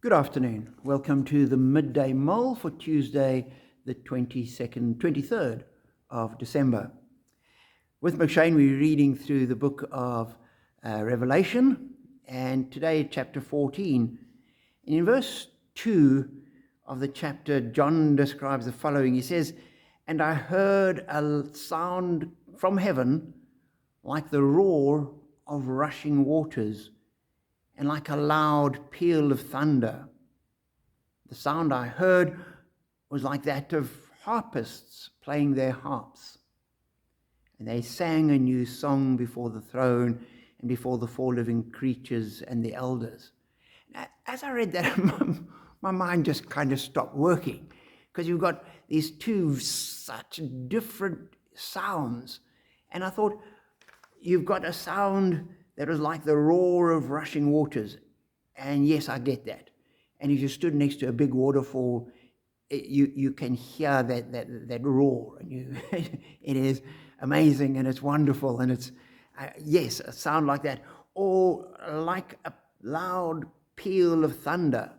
Good afternoon. Welcome to the Midday Mull for Tuesday, the 23rd of December. With McShane, we're reading through the book of Revelation, and today chapter 14. And in verse 2 of the chapter, John describes the following. He says, "And I heard a sound from heaven like the roar of rushing waters, and like a loud peal of thunder. The sound I heard was like that of harpists playing their harps. And they sang a new song before the throne and before the four living creatures and the elders." Now, as I read that, my mind just kind of stopped working, because you've got these two such different sounds. And I thought, you've got a sound that was like the roar of rushing waters. And yes, I get that. And if you stood next to a big waterfall, you can hear that roar. And it is amazing and it's wonderful. And it's, yes, a sound like that. Or like a loud peal of thunder.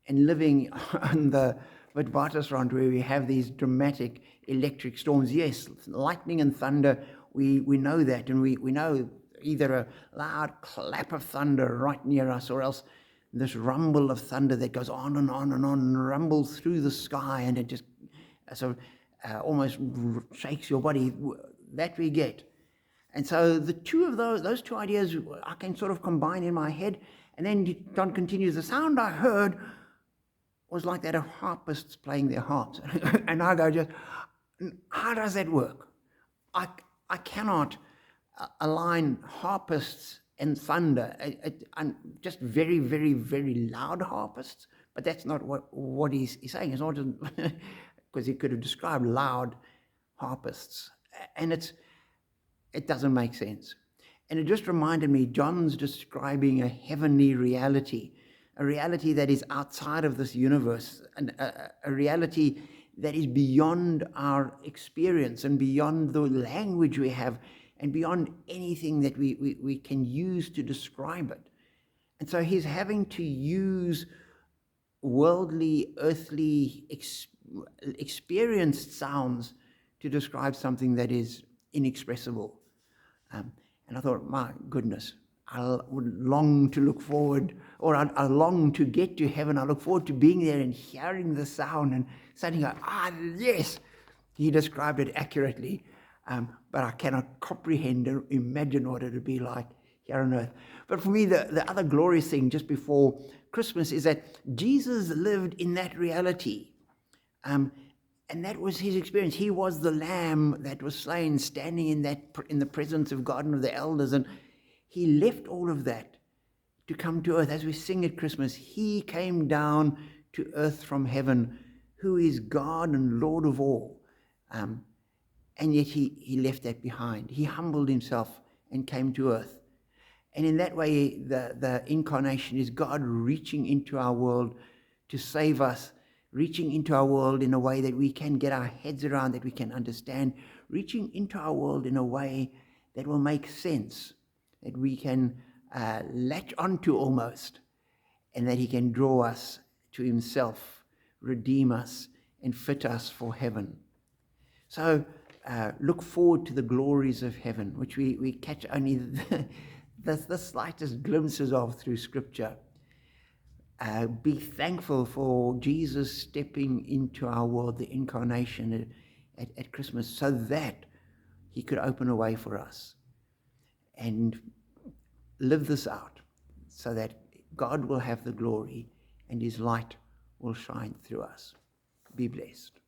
And living on the Witwatersrand, where we have these dramatic electric storms, yes, lightning and thunder, we know that, and we know either a loud clap of thunder right near us, or else this rumble of thunder that goes on and on and on and rumbles through the sky, and it just almost shakes your body. That we get. And so the two of those two ideas I can sort of combine in my head. And then John continues, "The sound I heard was like that of harpists playing their harps." And I go, just, how does that work? I cannot align harpists and thunder, and just very, very, very loud harpists. But that's not what he's saying. It's not, because he could have described loud harpists. And it doesn't make sense. And it just reminded me, John's describing a heavenly reality, a reality that is outside of this universe, and a reality that is beyond our experience and beyond the language we have and beyond anything that we can use to describe it. And so he's having to use worldly, earthly, experienced sounds to describe something that is inexpressible. And I thought, my goodness, I would long to look forward, or I long to get to heaven. I look forward to being there and hearing the sound and suddenly go, yes, he described it accurately. But I cannot comprehend or imagine what it would be like here on earth. But for me, the other glorious thing just before Christmas is that Jesus lived in that reality. And that was his experience. He was the lamb that was slain, standing in the presence of God and of the elders. And he left all of that to come to earth. As we sing at Christmas, he came down to earth from heaven, who is God and Lord of all. And yet he left that behind. He humbled himself and came to earth. And in that way, the incarnation is God reaching into our world to save us, reaching into our world in a way that we can get our heads around, that we can understand, reaching into our world in a way that will make sense, that we can latch onto almost, and that he can draw us to himself, redeem us, and fit us for heaven. So look forward to the glories of heaven, which we catch only the slightest glimpses of through Scripture. Be thankful for Jesus stepping into our world, the incarnation at Christmas, so that he could open a way for us. And live this out so that God will have the glory and his light will shine through us. Be blessed.